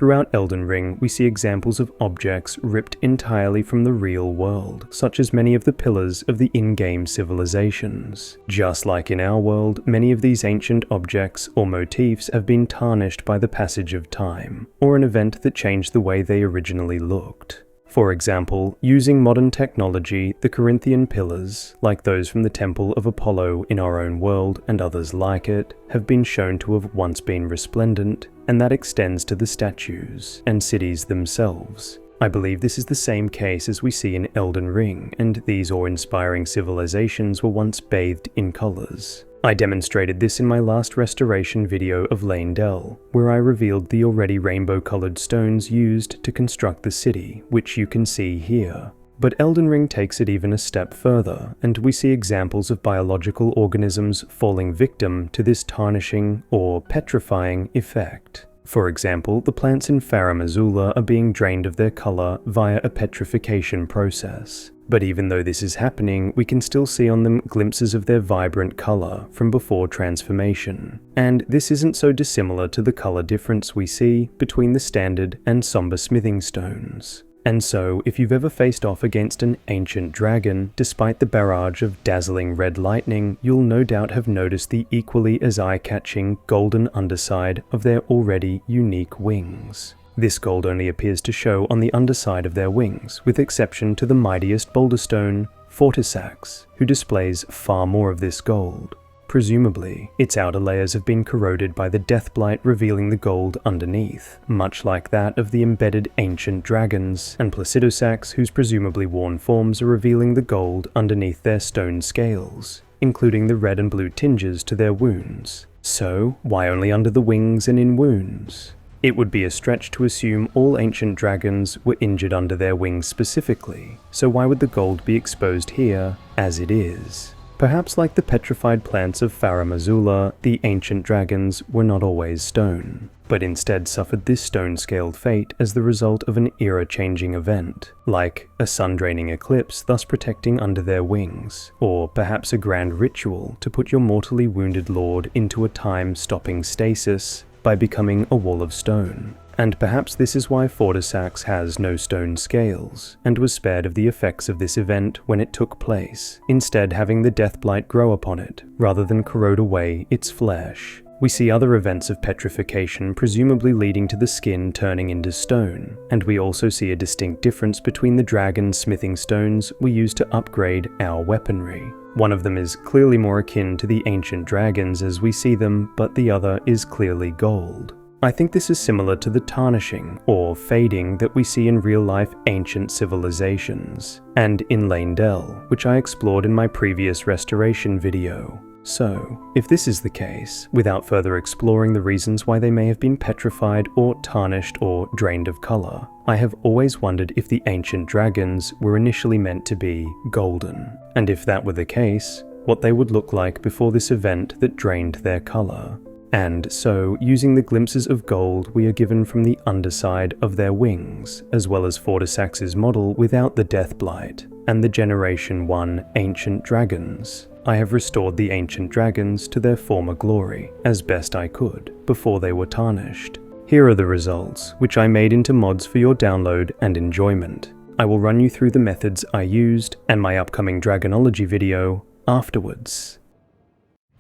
Throughout Elden Ring, we see examples of objects ripped entirely from the real world, such as many of the pillars of the in-game civilizations. Just like in our world, many of these ancient objects or motifs have been tarnished by the passage of time, or an event that changed the way they originally looked. For example, using modern technology, the Corinthian pillars, like those from the Temple of Apollo in our own world and others like it, have been shown to have once been resplendent, and that extends to the statues and cities themselves. I believe this is the same case as we see in Elden Ring, and these awe-inspiring civilizations were once bathed in colors. I demonstrated this in my last restoration video of Elden, where I revealed the already rainbow-colored stones used to construct the city, which you can see here. But Elden Ring takes it even a step further, and we see examples of biological organisms falling victim to this tarnishing or petrifying effect. For example, the plants in FLVER are being drained of their color via a petrification process. But even though this is happening, we can still see on them glimpses of their vibrant color from before transformation. And this isn't so dissimilar to the color difference we see between the standard and somber smithing stones. And so, if you've ever faced off against an ancient dragon, despite the barrage of dazzling red lightning, you'll no doubt have noticed the equally as eye-catching golden underside of their already unique wings. This gold only appears to show on the underside of their wings, with exception to the mightiest boulder stone, Fortissax, who displays far more of this gold. Presumably, its outer layers have been corroded by the deathblight revealing the gold underneath, much like that of the embedded ancient dragons, and Fortissax, whose presumably worn forms are revealing the gold underneath their stone scales, including the red and blue tinges to their wounds. So, why only under the wings and in wounds? It would be a stretch to assume all ancient dragons were injured under their wings specifically, so why would the gold be exposed here as it is? Perhaps like the petrified plants of FLVER, the ancient dragons were not always stone, but instead suffered this stone-scaled fate as the result of an era-changing event, like a sun-draining eclipse thus protecting under their wings, or perhaps a grand ritual to put your mortally wounded lord into a time-stopping stasis by becoming a wall of stone. And perhaps this is why Fortissax has no stone scales, and was spared of the effects of this event when it took place, instead having the deathblight grow upon it, rather than corrode away its flesh. We see other events of petrification presumably leading to the skin turning into stone, and we also see a distinct difference between the dragon smithing stones we use to upgrade our weaponry. One of them is clearly more akin to the ancient dragons as we see them, but the other is clearly gold. I think this is similar to the tarnishing, or fading, that we see in real-life ancient civilizations, and in Elden, which I explored in my previous restoration video. So, if this is the case, without further exploring the reasons why they may have been petrified or tarnished or drained of color, I have always wondered if the ancient dragons were initially meant to be golden, and if that were the case, what they would look like before this event that drained their color. And so, using the glimpses of gold we are given from the underside of their wings, as well as Fortissax's model without the deathblight, and the Generation 1 ancient dragons, I have restored the ancient dragons to their former glory, as best I could, before they were tarnished. Here are the results, which I made into mods for your download and enjoyment. I will run you through the methods I used, and my upcoming Dragonology video afterwards.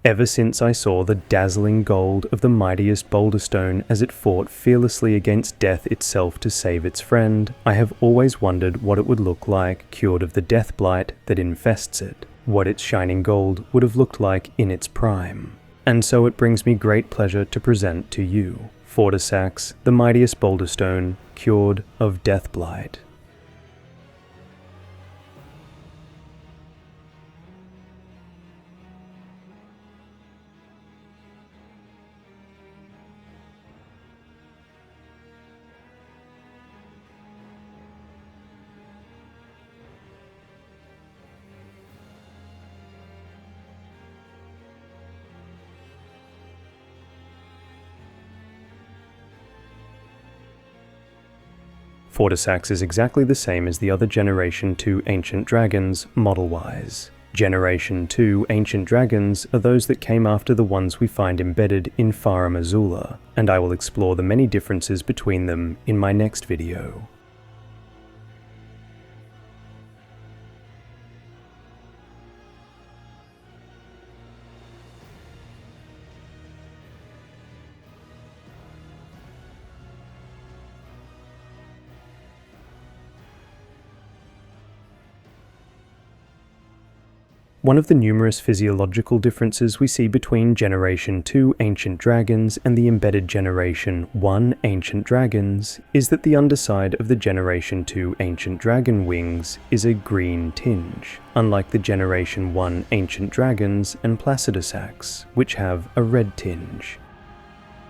Ever since I saw the dazzling gold of the mightiest boulder stone as it fought fearlessly against death itself to save its friend, I have always wondered what it would look like cured of the deathblight that infests it, what its shining gold would have looked like in its prime. And so it brings me great pleasure to present to you, Fortissax, the mightiest boulder stone, cured of deathblight. Fortissax is exactly the same as the other Generation 2 ancient dragons, model-wise. Generation 2 ancient dragons are those that came after the ones we find embedded in Farum Azula, and I will explore the many differences between them in my next video. One of the numerous physiological differences we see between Generation 2 ancient dragons and the embedded Generation 1 ancient dragons is that the underside of the Generation 2 ancient dragon wings is a green tinge, unlike the Generation 1 ancient dragons and Fortissax, which have a red tinge.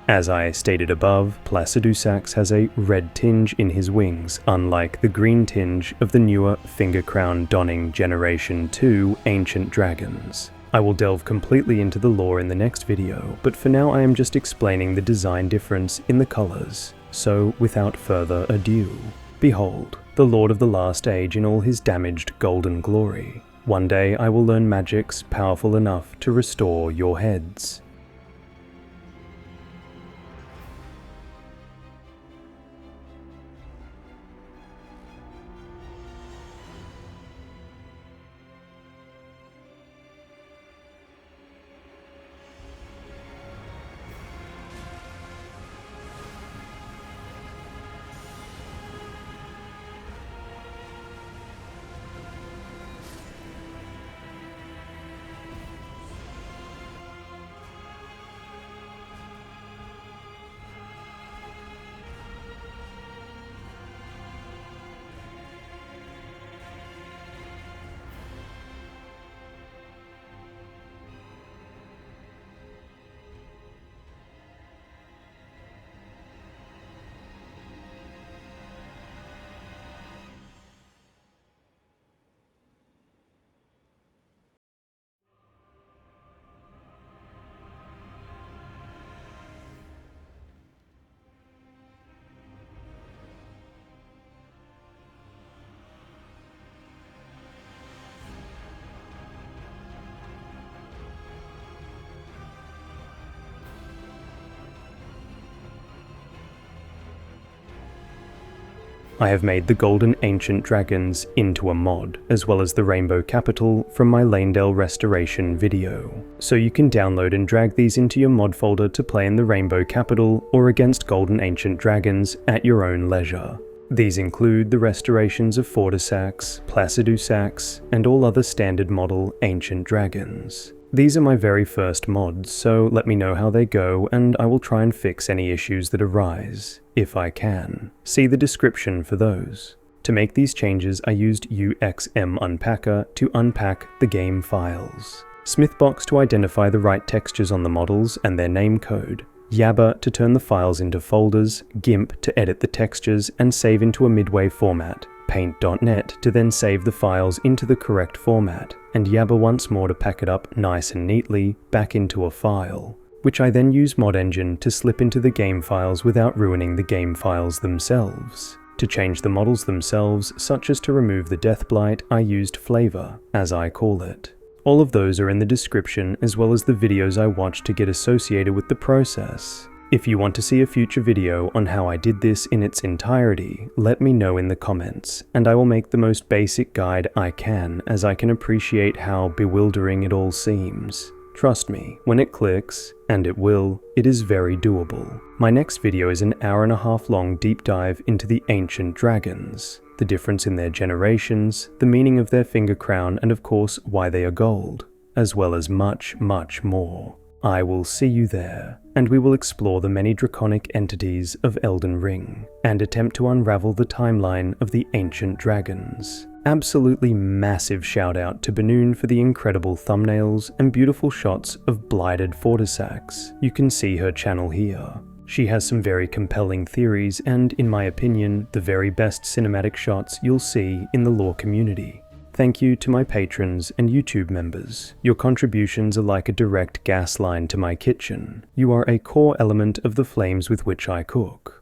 As I stated above, Fortissax has a red tinge in his wings, unlike the green tinge of the newer finger crown donning Generation 2 ancient dragons. I will delve completely into the lore in the next video, but for now I am just explaining the design difference in the colors. So without further ado, behold, the Lord of the Last Age in all his damaged golden glory. One day I will learn magics powerful enough to restore your heads. I have made the Golden Ancient Dragons into a mod, as well as the Rainbow Capital from my Lanedale restoration video. So you can download and drag these into your mod folder to play in the Rainbow Capital or against Golden Ancient Dragons at your own leisure. These include the restorations of Fortissax, Fortissax, and all other standard model ancient dragons. These are my very first mods, so let me know how they go and I will try and fix any issues that arise, if I can. See the description for those. To make these changes I used UXM Unpacker to unpack the game files, Smithbox to identify the right textures on the models and their name code, Yabber to turn the files into folders, GIMP to edit the textures and save into a midway format, Paint.net to then save the files into the correct format, and Yabber once more to pack it up nice and neatly back into a file, which I then use Mod Engine to slip into the game files without ruining the game files themselves. To change the models themselves, such as to remove the Death Blight, I used FLVER, as I call it. All of those are in the description as well as the videos I watched to get associated with the process. If you want to see a future video on how I did this in its entirety, let me know in the comments, and I will make the most basic guide I can, as I can appreciate how bewildering it all seems. Trust me, when it clicks, and it will, it is very doable. My next video is an hour-and-a-half long deep dive into the ancient dragons, the difference in their generations, the meaning of their finger crown, and of course why they are gold, as well as much, much more. I will see you there, and we will explore the many draconic entities of Elden Ring, and attempt to unravel the timeline of the ancient dragons. Absolutely massive shout out to Benoon for the incredible thumbnails and beautiful shots of blighted Fortissax. You can see her channel here. She has some very compelling theories and, in my opinion, the very best cinematic shots you'll see in the lore community. Thank you to my patrons and YouTube members. Your contributions are like a direct gas line to my kitchen. You are a core element of the flames with which I cook.